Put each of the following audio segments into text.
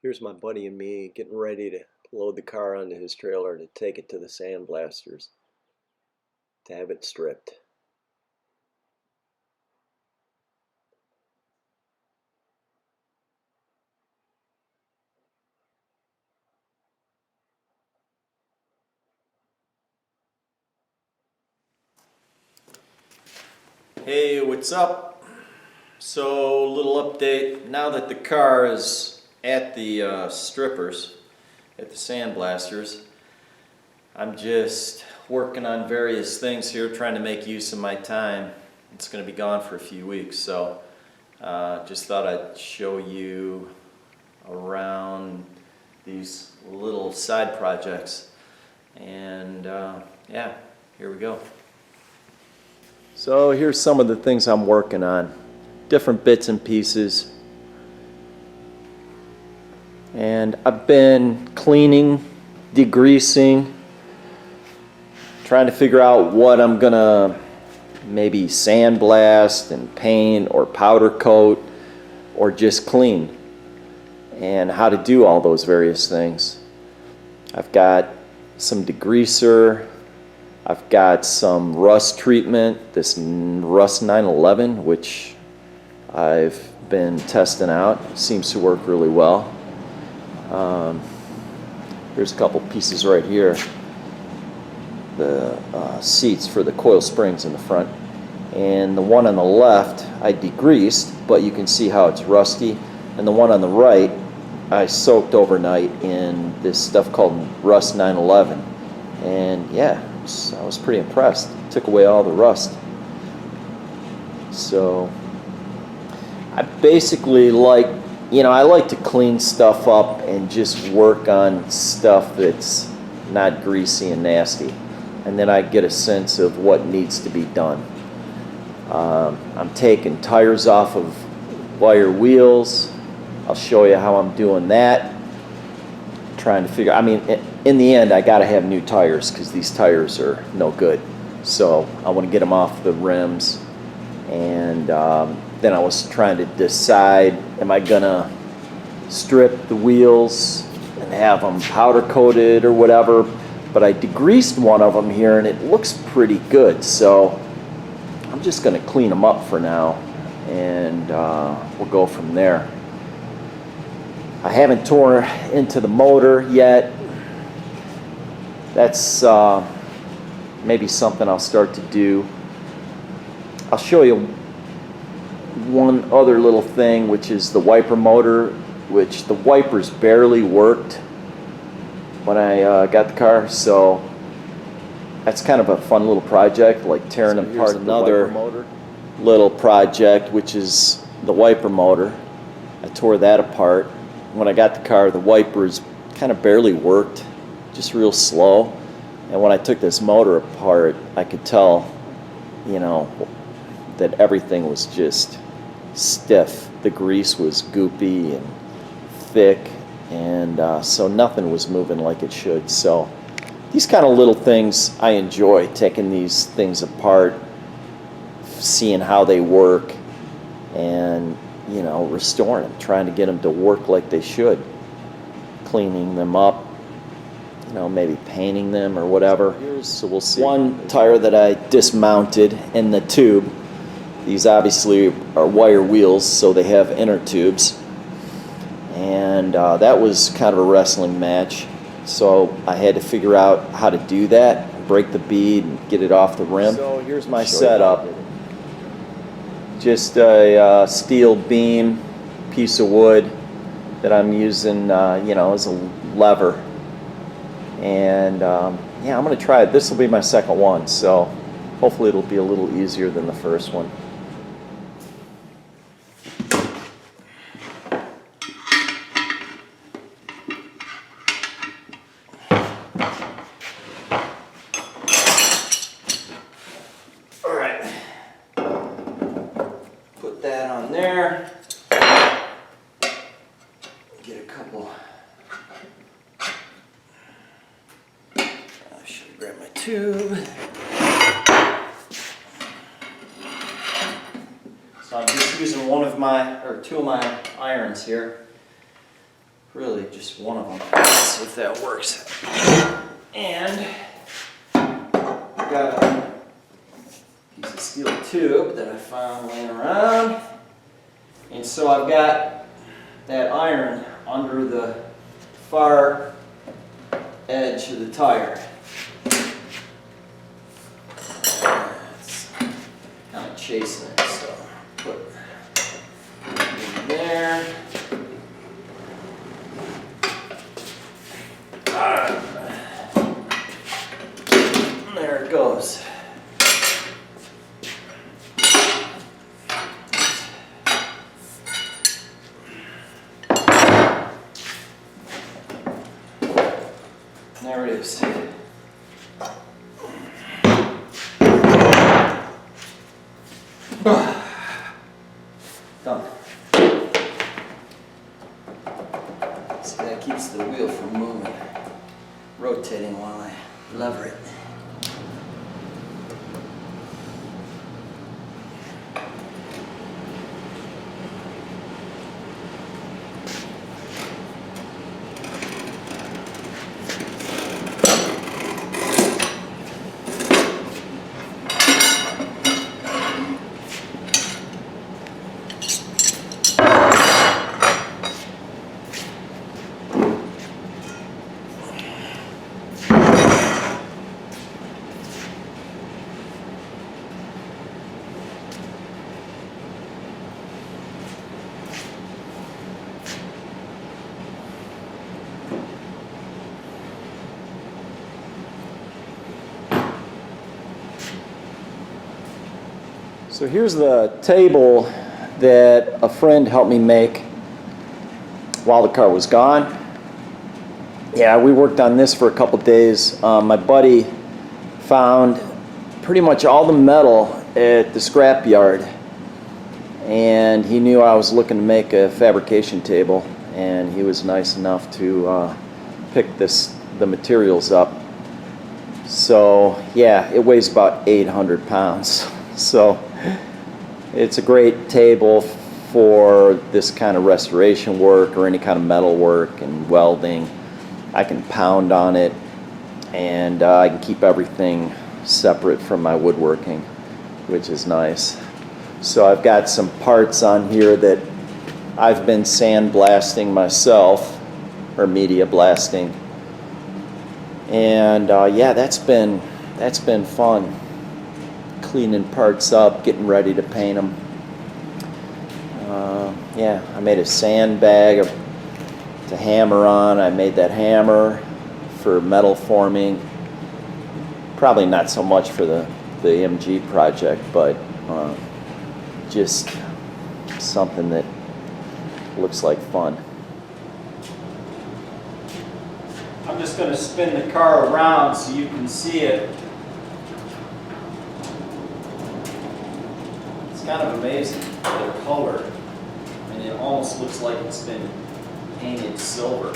Here's my buddy and me getting ready to load the car onto his trailer to take it to the sandblasters to have it stripped. Hey, what's up? So, little update. Now that the car is at the strippers, at the sandblasters, I'm just working on various things here, trying to make use of my time. It's going to be gone for a few weeks, so just thought I'd show you around these little side projects. And yeah, here we go. So here's some of the things I'm working on. Different bits and pieces. And I've been cleaning, degreasing, trying to figure out what I'm gonna maybe sandblast and paint or powder coat or just clean, and how to do all those various things. I've got some degreaser, I've got some rust treatment, this Rust 911, which I've been testing out. It seems to work really well. Here's a couple pieces right here. The seats for the coil springs in the front. And the one on the left I degreased, but you can see how it's rusty. And the one on the right I soaked overnight in this stuff called Rust 911. And yeah, I was pretty impressed. It took away all the rust. So I basically like, I like to clean stuff up and just work on stuff that's not greasy and nasty. And then I get a sense of what needs to be done. I'm taking tires off of wire wheels. I'll show you how I'm doing that. Trying to figure, in the end I gotta have new tires because these tires are no good. So I want to get them off the rims. And then I was trying to decide, am I gonna strip the wheels and have them powder coated or whatever, but I degreased one of them here and it looks pretty good, so I'm just gonna clean them up for now, and we'll go from there. I haven't torn into the motor yet. That's maybe something I'll start to do. I'll show you one other little thing, which is the wiper motor, which the wipers barely worked when I got the car, so that's kind of a fun little project, like tearing them apart. Another little project, which is the wiper motor. I tore that apart. When I got the car, the wipers kind of barely worked, just real slow. And when I took this motor apart, I could tell, that everything was just stiff. The grease was goopy and thick, and so nothing was moving like it should. So these kind of little things I enjoy, taking these things apart, seeing how they work, and restoring them, trying to get them to work like they should, cleaning them up, maybe painting them or whatever. So we'll see. One tire that I dismounted in the tube, these obviously are wire wheels, so they have inner tubes, and that was kind of a wrestling match, so I had to figure out how to do that, break the bead and get it off the rim. So here's my setup. Just a steel beam, piece of wood that I'm using, as a lever. And yeah, I'm going to try it. This will be my second one, so hopefully it'll be a little easier than the first one. All right. Put that on there. Get a couple. I should grab my tube. So I'm just using two of my irons here. Really just one of them. Let's see if that works. And I've got a piece of steel tube that I found laying around. And so I've got that iron under the far edge of the tire. It's kind of chasing it, so put it in there. There it goes. There it is. Done. See, that keeps the wheel from moving, rotating while I lever it. So here's the table that a friend helped me make while the car was gone. Yeah, we worked on this for a couple days. My buddy found pretty much all the metal at the scrap yard, and he knew I was looking to make a fabrication table, and he was nice enough to pick the materials up. So yeah, it weighs about 800 pounds. So it's a great table for this kind of restoration work or any kind of metal work and welding. I can pound on it, and I can keep everything separate from my woodworking, which is nice. So I've got some parts on here that I've been sandblasting myself, or media blasting, and yeah, that's been fun. Cleaning parts up, getting ready to paint them. Yeah, I made a sandbag to hammer on. I made that hammer for metal forming. Probably not so much for the MG project, but just something that looks like fun. I'm just going to spin the car around so you can see it. It's kind of amazing, the color. I mean, it almost looks like it's been painted silver.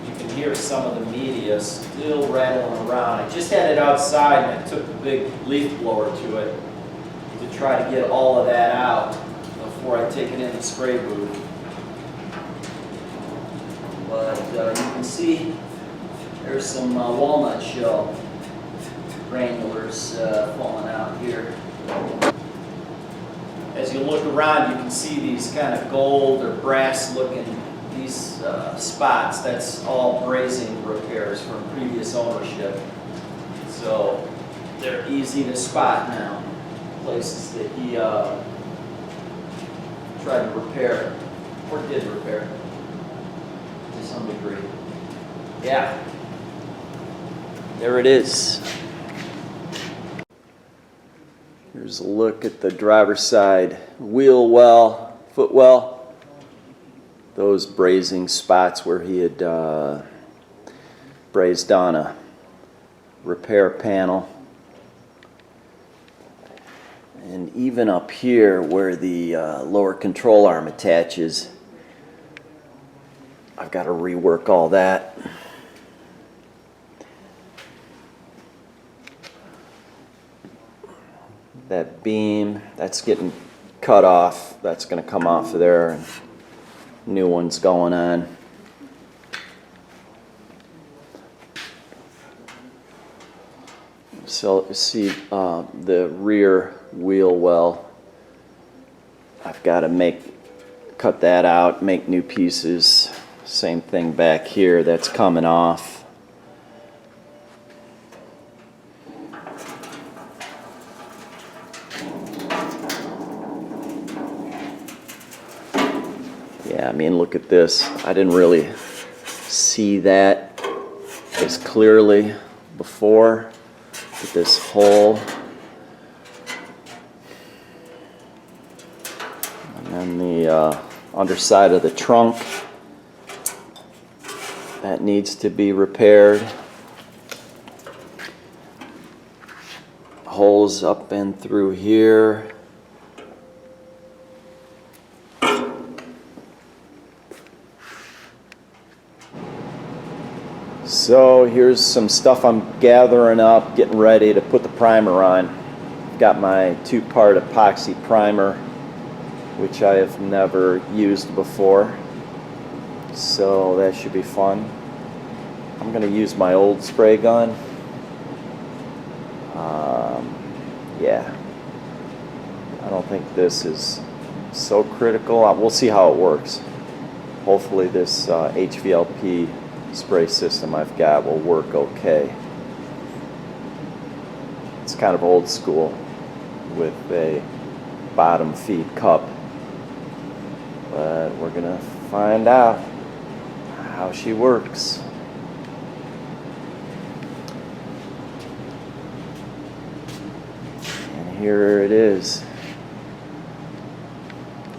You can hear some of the media still rattling around. I just had it outside and I took the big leaf blower to it to try to get all of that out before I take it in the spray booth. But you can see there's some walnut shell granulars falling out here. As you look around, you can see these kind of gold or brass looking spots. That's all brazing repairs from previous ownership. So they're easy to spot now. Places that he tried to repair, or did repair to some degree. Yeah, there it is. Here's a look at the driver's side wheel well, footwell. Those brazing spots where he had brazed on a repair panel. And even up here where the lower control arm attaches, I've got to rework all that. That beam, that's getting cut off. That's going to come off of there, and new one's going on. So see the rear wheel well, I've got to cut that out, make new pieces. Same thing back here, that's coming off. Yeah, I mean, look at this. I didn't really see that as clearly before. Look at this hole. And then the underside of the trunk. That needs to be repaired. Holes up and through here. So here's some stuff I'm gathering up, getting ready to put the primer on. I've got my 2-part epoxy primer, which I have never used before. So that should be fun. I'm going to use my old spray gun. Yeah, I don't think this is so critical. We'll see how it works. Hopefully this HVLP spray system I've got will work okay. It's kind of old school with a bottom feed cup, but we're gonna find out how she works. And here it is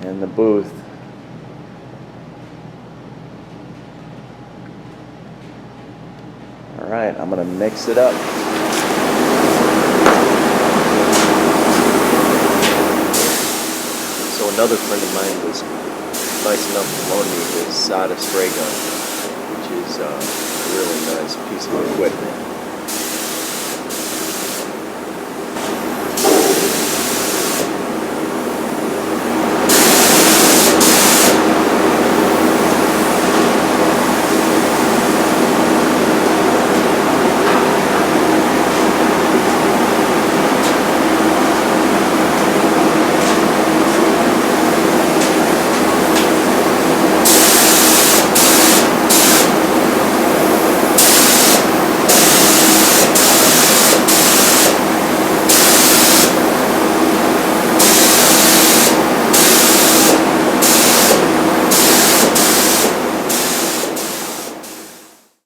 in the booth. All right, I'm gonna mix it up. So another friend of mine was nice enough to loan me his soda spray gun, which is a really nice piece of equipment.